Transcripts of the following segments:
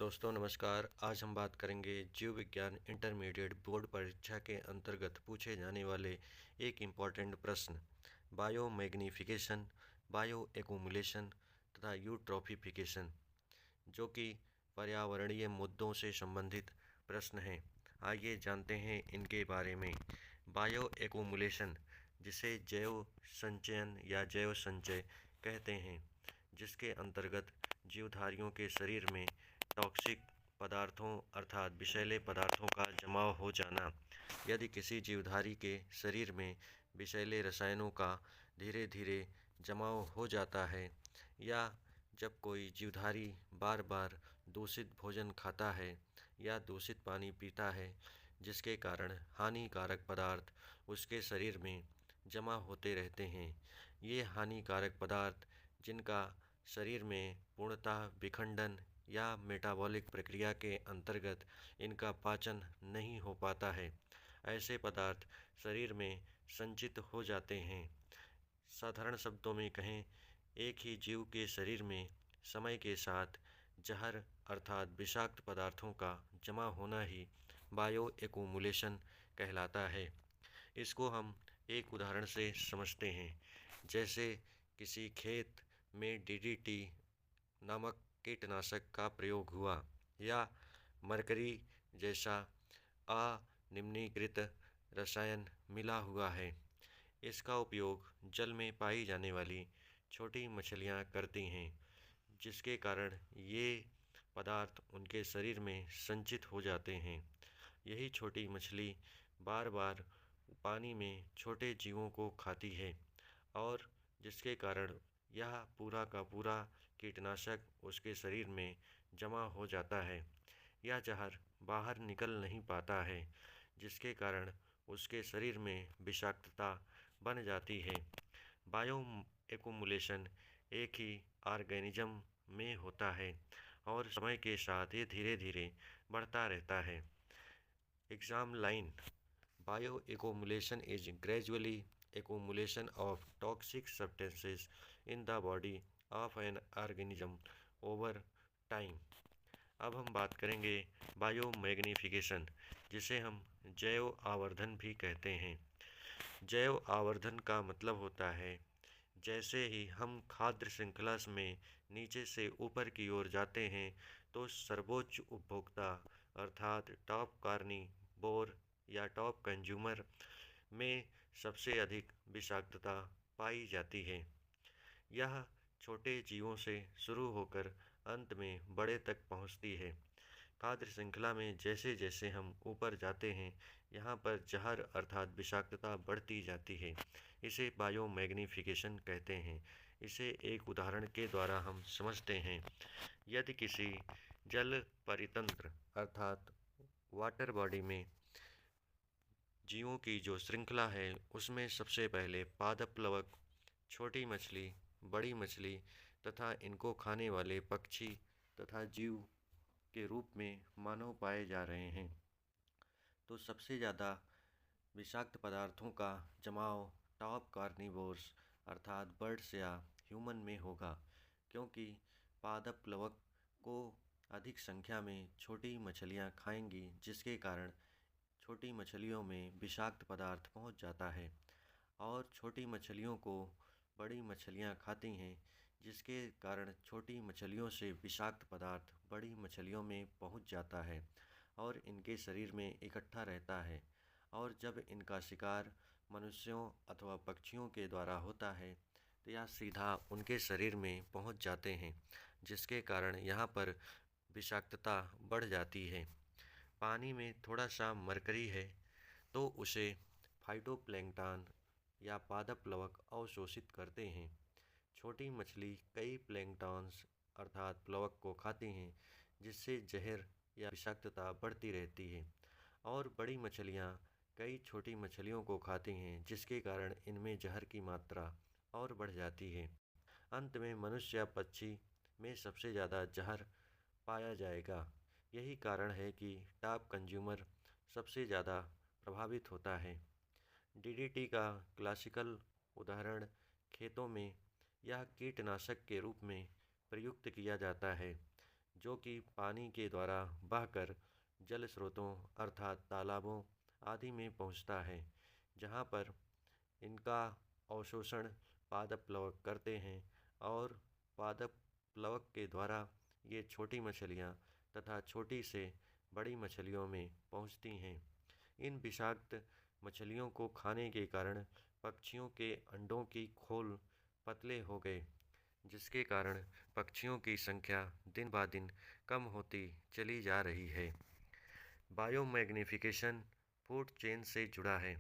दोस्तों नमस्कार। आज हम बात करेंगे जीव विज्ञान इंटरमीडिएट बोर्ड परीक्षा के अंतर्गत पूछे जाने वाले एक इम्पॉर्टेंट प्रश्न बायो मैग्नीफिकेशन, बायो एक्यूमुलेशन तथा यूट्रॉफिफिकेशन, जो कि पर्यावरणीय मुद्दों से संबंधित प्रश्न हैं। आइए जानते हैं इनके बारे में। बायो एक्यूमुलेशन, जिसे जैव संचयन या जैव संचय कहते हैं, जिसके अंतर्गत जीवधारियों के शरीर में टॉक्सिक पदार्थों अर्थात विषैले पदार्थों का जमाव हो जाना। यदि किसी जीवधारी के शरीर में विषैले रसायनों का धीरे धीरे जमाव हो जाता है, या जब कोई जीवधारी बार बार दूषित भोजन खाता है या दूषित पानी पीता है, जिसके कारण हानिकारक पदार्थ उसके शरीर में जमा होते रहते हैं। ये हानिकारक पदार्थ, जिनका शरीर में पूर्णतः विखंडन या मेटाबॉलिक प्रक्रिया के अंतर्गत इनका पाचन नहीं हो पाता है, ऐसे पदार्थ शरीर में संचित हो जाते हैं। साधारण शब्दों में कहें, एक ही जीव के शरीर में समय के साथ जहर अर्थात विषाक्त पदार्थों का जमा होना ही बायो एक्यूमुलेशन कहलाता है। इसको हम एक उदाहरण से समझते हैं। जैसे किसी खेत में डीडीटी नामक कीटनाशक का प्रयोग हुआ, या मरकरी जैसा अनिम्नीकृत रसायन मिला हुआ है। इसका उपयोग जल में पाई जाने वाली छोटी मछलियाँ करती हैं, जिसके कारण ये पदार्थ उनके शरीर में संचित हो जाते हैं। यही छोटी मछली बार बार पानी में छोटे जीवों को खाती है, और जिसके कारण यह पूरा का पूरा कीटनाशक उसके शरीर में जमा हो जाता है। यह जहर बाहर निकल नहीं पाता है, जिसके कारण उसके शरीर में विषाक्तता बन जाती है। बायो एक्यूमुलेशन एक ही ऑर्गेनिज्म में होता है, और समय के साथ ये धीरे धीरे बढ़ता रहता है। Exam line: bio accumulation is gradually accumulation of toxic substances in the body of an organism over time। अब हम बात करेंगे बायो मैग्नीफिकेशन, जिसे हम जैव आवर्धन भी कहते हैं। जैव आवर्धन का मतलब होता है, जैसे ही हम खाद्य श्रृंखला में नीचे से ऊपर की ओर जाते हैं, तो सर्वोच्च उपभोक्ता अर्थात टॉप कार्निवोर या टॉप कंज्यूमर में सबसे अधिक विषाक्तता पाई जाती है। यह छोटे जीवों से शुरू होकर अंत में बड़े तक पहुंचती है। खाद्य श्रृंखला में जैसे जैसे हम ऊपर जाते हैं, यहाँ पर जहर अर्थात विषाक्तता बढ़ती जाती है। इसे बायो मैग्नीफिकेशन कहते हैं। इसे एक उदाहरण के द्वारा हम समझते हैं। यदि किसी जल परितंत्र अर्थात वाटर बॉडी में जीवों की जो श्रृंखला है, उसमें सबसे पहले पादप प्लवक, छोटी मछली, बड़ी मछली तथा इनको खाने वाले पक्षी तथा जीव के रूप में मानव पाए जा रहे हैं, तो सबसे ज़्यादा विषाक्त पदार्थों का जमाव टॉप कार्निवोर्स अर्थात बर्ड्स या ह्यूमन में होगा, क्योंकि पादप प्लवक को अधिक संख्या में छोटी मछलियां खाएंगी, जिसके कारण छोटी मछलियों में विषाक्त पदार्थ पहुंच जाता है, और छोटी मछलियों को बड़ी मछलियां खाती हैं, जिसके कारण छोटी मछलियों से विषाक्त पदार्थ बड़ी मछलियों में पहुंच जाता है और इनके शरीर में इकट्ठा रहता है। और जब इनका शिकार मनुष्यों अथवा पक्षियों के द्वारा होता है, तो यह सीधा उनके शरीर में पहुंच जाते हैं, जिसके कारण यहाँ पर विषाक्तता बढ़ जाती है। पानी में थोड़ा सा मरकरी है, तो उसे फाइटोप्लैंक्टन या पादप प्लवक अवशोषित करते हैं। छोटी मछली कई प्लैंक्टन्स अर्थात प्लवक को खाती हैं, जिससे जहर या विषाक्तता बढ़ती रहती है। और बड़ी मछलियाँ कई छोटी मछलियों को खाती हैं, जिसके कारण इनमें जहर की मात्रा और बढ़ जाती है। अंत में मनुष्य या पक्षी में सबसे ज़्यादा जहर पाया जाएगा। यही कारण है कि टॉप कंज्यूमर सबसे ज़्यादा प्रभावित होता है। डीडीटी का क्लासिकल उदाहरण खेतों में यह कीटनाशक के रूप में प्रयुक्त किया जाता है, जो कि पानी के द्वारा बहकर जल स्रोतों अर्थात तालाबों आदि में पहुंचता है, जहां पर इनका अवशोषण पादप प्लवक करते हैं और पादप प्लवक के द्वारा ये छोटी मछलियाँ तथा छोटी से बड़ी मछलियों में पहुँचती हैं। इन विषाक्त मछलियों को खाने के कारण पक्षियों के अंडों की खोल पतले हो गए, जिसके कारण पक्षियों की संख्या दिन ब दिन कम होती चली जा रही है। बायोमैग्निफिकेशन फूड चेन से जुड़ा है।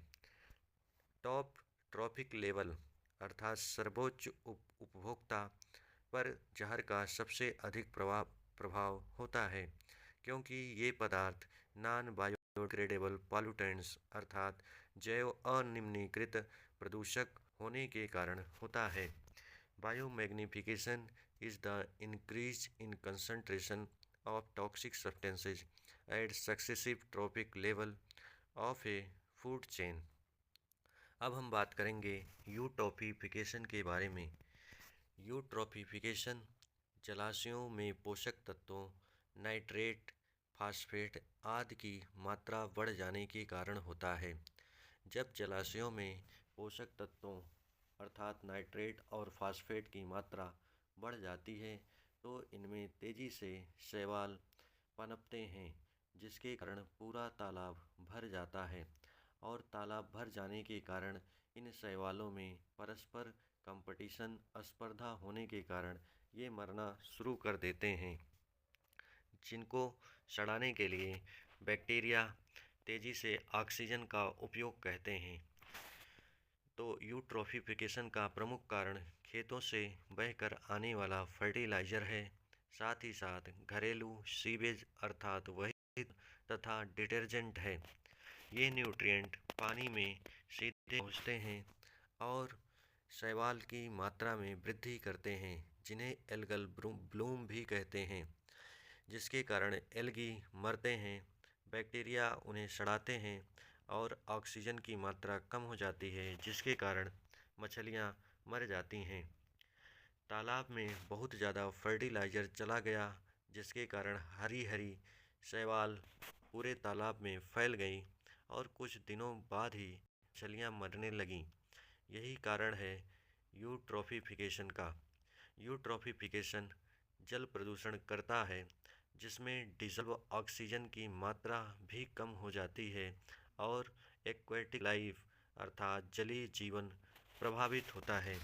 टॉप ट्रॉफिक लेवल अर्थात सर्वोच्च उपभोक्ता पर जहर का सबसे अधिक प्रभाव होता है, क्योंकि ये पदार्थ नॉन बायोडिग्रेडेबल पॉल्यूटेंट्स अर्थात जैव अनिम्नीकृत प्रदूषक होने के कारण होता है। Biomagnification is the increase in concentration of toxic substances at successive trophic level of a food chain. अब हम बात करेंगे यूट्रॉफिकेशन के बारे में। यूट्रॉफिकेशन जलाशयों में पोषक तत्वों, नाइट्रेट, फास्फेट आदि की मात्रा बढ़ जाने के कारण होता है। जब जलाशयों में पोषक तत्वों अर्थात नाइट्रेट और फास्फेट की मात्रा बढ़ जाती है तो इनमें तेज़ी से शैवाल पनपते हैं, जिसके कारण पूरा तालाब भर जाता है और तालाब भर जाने के कारण इन शैवालों में परस्पर कंपटीशन स्पर्धा होने के कारण ये मरना शुरू कर देते हैं, जिनको सड़ाने के लिए बैक्टीरिया तेज़ी से ऑक्सीजन का उपयोग कहते हैं। तो यूट्रॉफिकेशन का प्रमुख कारण खेतों से बहकर आने वाला फर्टिलाइज़र है, साथ ही साथ घरेलू सीवेज अर्थात वही तथा डिटर्जेंट है। ये न्यूट्रिएंट पानी में सीधे पहुँचते हैं और शैवाल की मात्रा में वृद्धि करते हैं, जिन्हें एल्गल ब्लूम भी कहते हैं, जिसके कारण एल्गी मरते हैं, बैक्टीरिया उन्हें सड़ाते हैं और ऑक्सीजन की मात्रा कम हो जाती है, जिसके कारण मछलियाँ मर जाती हैं। तालाब में बहुत ज़्यादा फर्टिलाइज़र चला गया, जिसके कारण हरी हरी शैवाल पूरे तालाब में फैल गई और कुछ दिनों बाद ही मछलियाँ मरने लगीं। यही कारण है यूट्रॉफिकेशन का। यूट्रॉफिकेशन जल प्रदूषण करता है, जिसमें डिजल्व ऑक्सीजन की मात्रा भी कम हो जाती है और एक्वेटिक लाइफ अर्थात जलीय जीवन प्रभावित होता है।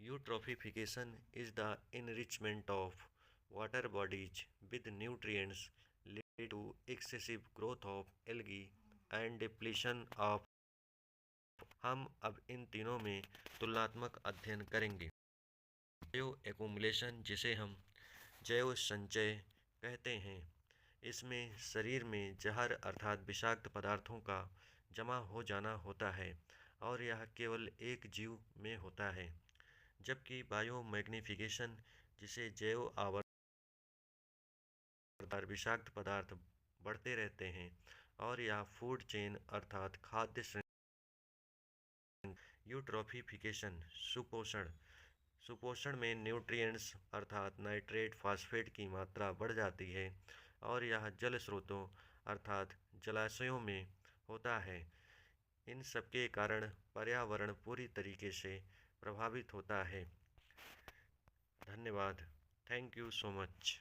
Eutrophication is the enrichment of water bodies with nutrients lead to excessive growth of algae and depletion of. हम अब इन तीनों में तुलनात्मक अध्ययन करेंगे। जैव एक्युमुलेशन, जिसे हम जैव संचय कहते हैं, इसमें शरीर में जहर अर्थात विषाक्त पदार्थों का जमा हो जाना होता है और यह केवल एक जीव में होता है। जबकि बायोमैग्निफिकेशन, जिसे जैव आवर्धन विषाक्त पदार्थ बढ़ते रहते हैं और यह फूड चेन अर्थात खाद्य श्रृंखला। यूट्रॉफिकेशन सुपोषण, सुपोषण में न्यूट्रिएंट्स अर्थात नाइट्रेट फास्फेट की मात्रा बढ़ जाती है और यह जल स्रोतों अर्थात जलाशयों में होता है। इन सबके कारण पर्यावरण पूरी तरीके से प्रभावित होता है। धन्यवाद। Thank you so much.